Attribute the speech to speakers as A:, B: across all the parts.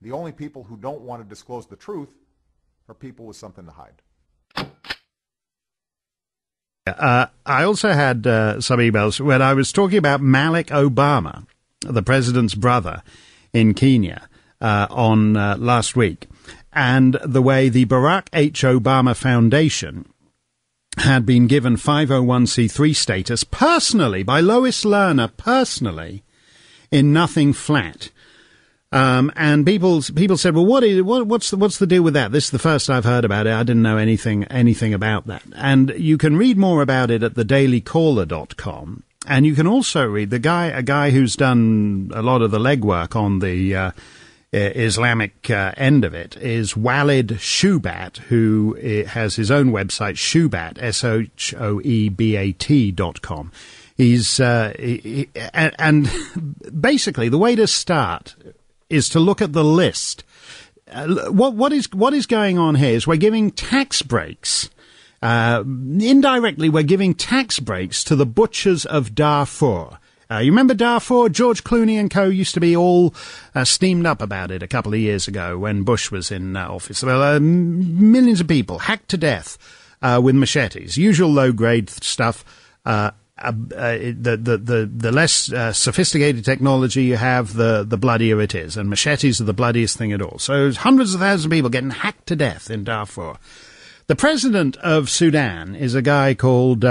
A: The only people who don't want to disclose the truth are people with something to hide.
B: I also had some emails when I was talking about Malik Obama, the president's brother in Kenya, on last week, and the way the Barack H. Obama Foundation had been given 501c3 status personally by Lois Lerner, personally, in Nothing Flat. And people said, well, what's the deal with that? This is the first I've heard about it. I didn't know anything about that. And you can read more about it at thedailycaller.com. And you can also read a guy who's done a lot of the legwork on the Islamic end of it is Walid Shoebat, who has his own website, Shoebat, SHOEBAT.com. And basically the way to start is to look at the list. What is going on here is we're giving tax breaks. Indirectly, we're giving tax breaks to the butchers of Darfur. You remember Darfur? George Clooney and co. used to be all steamed up about it a couple of years ago when Bush was in office. Well, millions of people hacked to death with machetes. Usual low-grade stuff. The less sophisticated technology you have, the bloodier it is. And machetes are the bloodiest thing at all. So hundreds of thousands of people getting hacked to death in Darfur. The president of Sudan is a guy called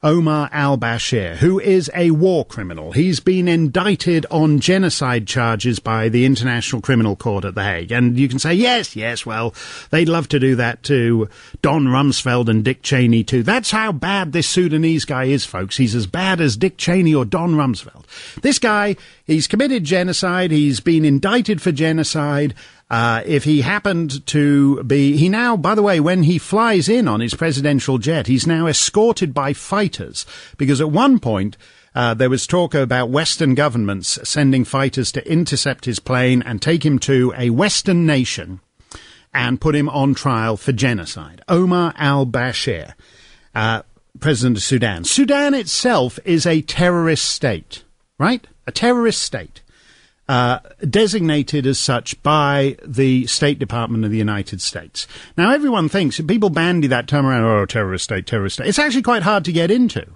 B: Omar al-Bashir, who is a war criminal. He's been indicted on genocide charges by the International Criminal Court at The Hague. And you can say, yes, well, they'd love to do that to Don Rumsfeld and Dick Cheney too. That's how bad this Sudanese guy is, folks. He's as bad as Dick Cheney or Don Rumsfeld. This guy, he's committed genocide. He's been indicted for genocide. If he happened to be, he now, by the way, when he flies in on his presidential jet, he's now escorted by fighters, because at one point there was talk about Western governments sending fighters to intercept his plane and take him to a Western nation and put him on trial for genocide. Omar al-Bashir, president of Sudan. Sudan itself is a terrorist state, right? A terrorist state. Designated as such by the State Department of the United States. Now, everyone thinks, people bandy that term around, oh, terrorist state, terrorist state. It's actually quite hard to get into.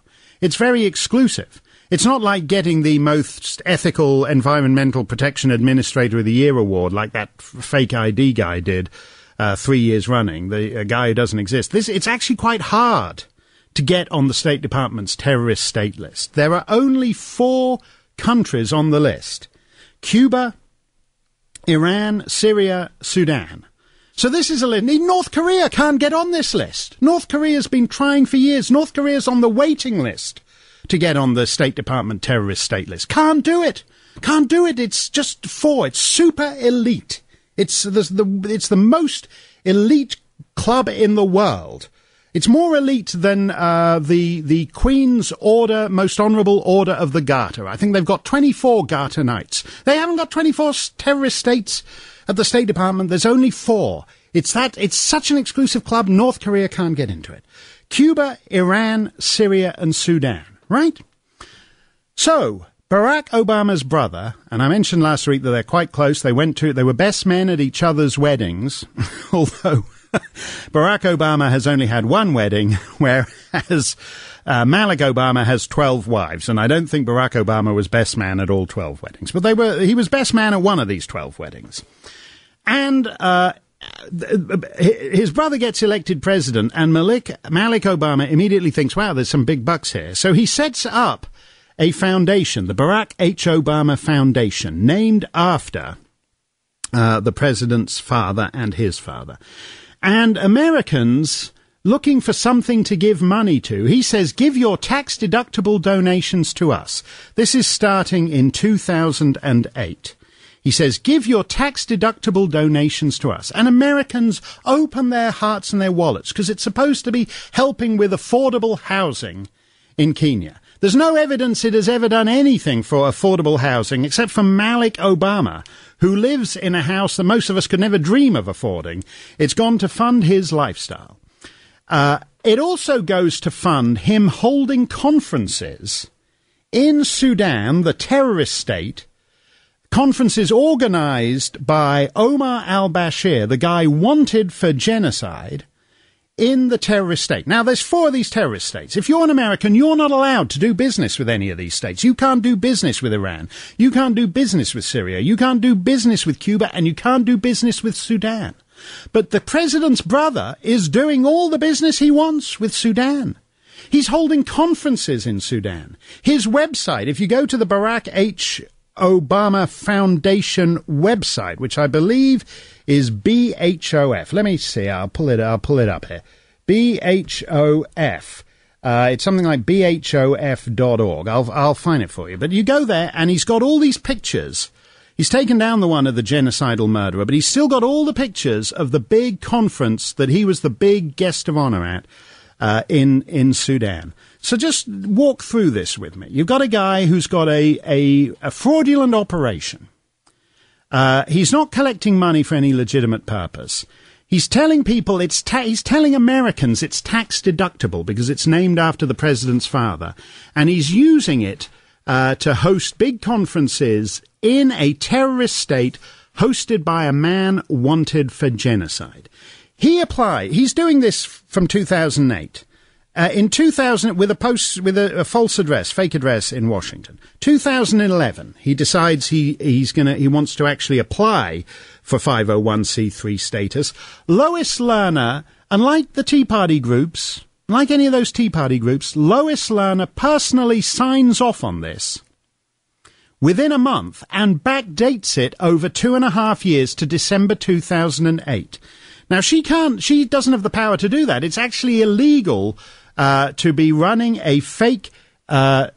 B: It's very exclusive. It's not like getting the most ethical Environmental Protection Administrator of the Year award, like that fake ID guy did 3 years running, the guy who doesn't exist. It's actually quite hard to get on the State Department's terrorist state list. There are only 4 countries on the list: Cuba, Iran, Syria, Sudan. So this is a list. North Korea can't get on this list. North Korea's been trying for years. North Korea's on the waiting list to get on the State Department terrorist state list. Can't do it. Can't do it. It's just 4. It's super elite. It's the most elite club in the world. It's more elite than the Queen's Order, Most Honourable Order of the Garter. I think they've got 24 Garter Knights. They haven't got 24 terrorist states at the State Department. There's only 4. It's such an exclusive club, North Korea can't get into it. Cuba, Iran, Syria, and Sudan, right? So, Barack Obama's brother, and I mentioned last week that they're quite close. They were best men at each other's weddings, although Barack Obama has only had one wedding, whereas Malik Obama has 12 wives, and I don't think Barack Obama was best man at all 12 weddings, but he was best man at one of these 12 weddings. And his brother gets elected president, and Malik Obama immediately thinks, wow, there's some big bucks here. So he sets up a foundation, the Barack H. Obama Foundation, named after the president's father and his father. And Americans looking for something to give money to, he says, give your tax-deductible donations to us. This is starting in 2008. He says, give your tax-deductible donations to us. And Americans open their hearts and their wallets, because it's supposed to be helping with affordable housing in Kenya. There's no evidence it has ever done anything for affordable housing, except for Malik Obama, who lives in a house that most of us could never dream of affording. It's gone to fund his lifestyle. It also goes to fund him holding conferences in Sudan, the terrorist state, conferences organized by Omar al-Bashir, the guy wanted for genocide, in the terrorist state. Now, there's 4 of these terrorist states. If you're an American, you're not allowed to do business with any of these states. You can't do business with Iran. You can't do business with Syria. You can't do business with Cuba, and you can't do business with Sudan. But the president's brother is doing all the business he wants with Sudan. He's holding conferences in Sudan. His website, if you go to the Barack H. Obama Foundation website, which I believe is BHOF. Let me see. I'll pull it up here. BHOF. It's something like bhof.org. I'll find it for you. But you go there, and he's got all these pictures. He's taken down the one of the genocidal murderer, but he's still got all the pictures of the big conference that he was the big guest of honor at in Sudan. So just walk through this with me. You've got a guy who's got a fraudulent operation. He's not collecting money for any legitimate purpose. He's telling people he's telling Americans it's tax deductible because it's named after the president's father, and he's using it to host big conferences in a terrorist state hosted by a man wanted for genocide. He's doing this from 2008. In 2000, with a false address, fake address in Washington. 2011, he decides he wants to actually apply for 501c3 status. Lois Lerner, unlike the Tea Party groups, like any of those Tea Party groups, Lois Lerner personally signs off on this within a month and backdates it over 2.5 years to December 2008. Now, she doesn't have the power to do that. It's actually illegal to be running a fake tax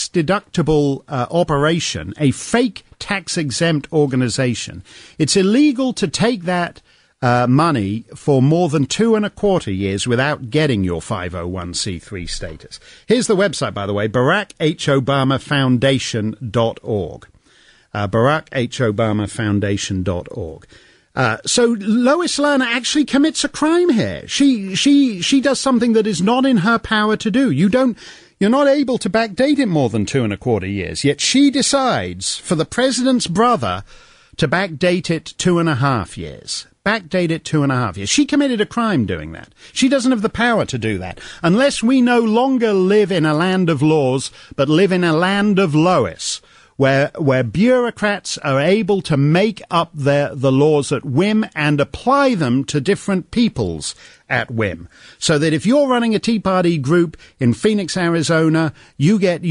B: deductible operation, a fake tax exempt organization. It's illegal to take that money for more than 2.25 years without getting your 501c3 status. Here's the website, by the way, BarackHObamaFoundation.org. BarackHObamaFoundation.org. So Lois Lerner actually commits a crime here. She does something that is not in her power to do. You're not able to backdate it more than 2.25 years, yet she decides for the president's brother to backdate it 2.5 years. Backdate it 2.5 years. She committed a crime doing that. She doesn't have the power to do that. Unless we no longer live in a land of laws, but live in a land of Lois, where bureaucrats are able to make up the laws at whim and apply them to different peoples at whim. So that if you're running a Tea Party group in Phoenix, Arizona, you get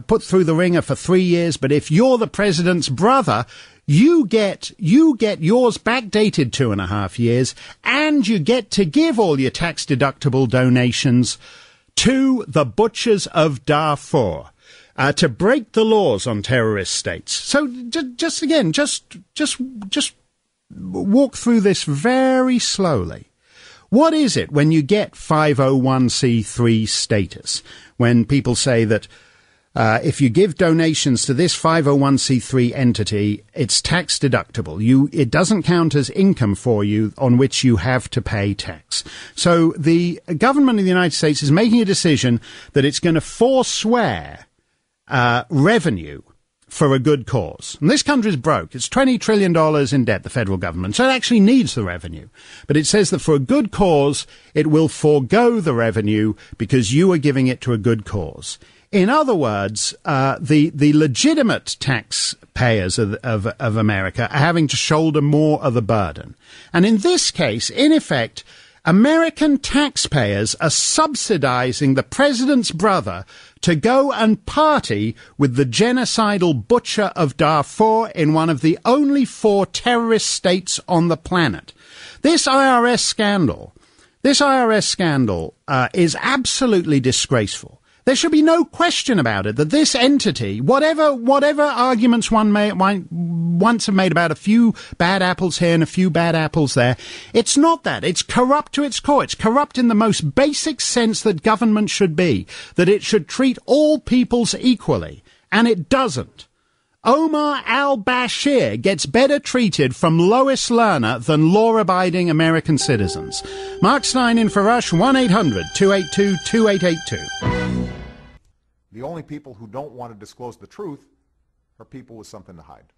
B: put through the ringer for 3 years, but if you're the president's brother, you get yours backdated 2.5 years, and you get to give all your tax-deductible donations to the butchers of Darfur. To break the laws on terrorist states. So just walk through this very slowly. What is it when you get 501c3 status? When people say that if you give donations to this 501c3 entity, it's tax deductible. It doesn't count as income for you on which you have to pay tax. So the government of the United States is making a decision that it's going to forswear revenue for a good cause. And this country's broke. It's $20 trillion in debt, the federal government. So it actually needs the revenue. But it says that for a good cause, it will forego the revenue because you are giving it to a good cause. In other words, the legitimate taxpayers of America are having to shoulder more of the burden. And in this case, in effect, American taxpayers are subsidizing the president's brother to go and party with the genocidal butcher of Darfur in one of the only 4 terrorist states on the planet. This IRS scandal is absolutely disgraceful. There should be no question about it that this entity, whatever arguments one may once have made about a few bad apples here and a few bad apples there, it's not that. It's corrupt to its core. It's corrupt in the most basic sense that government should be, that it should treat all peoples equally, and it doesn't. Omar al-Bashir gets better treated from Lois Lerner than law-abiding American citizens. Mark Steyn in for Rush, 1-800-282-2882.
A: The only people who don't want to disclose the truth her people with something to hide.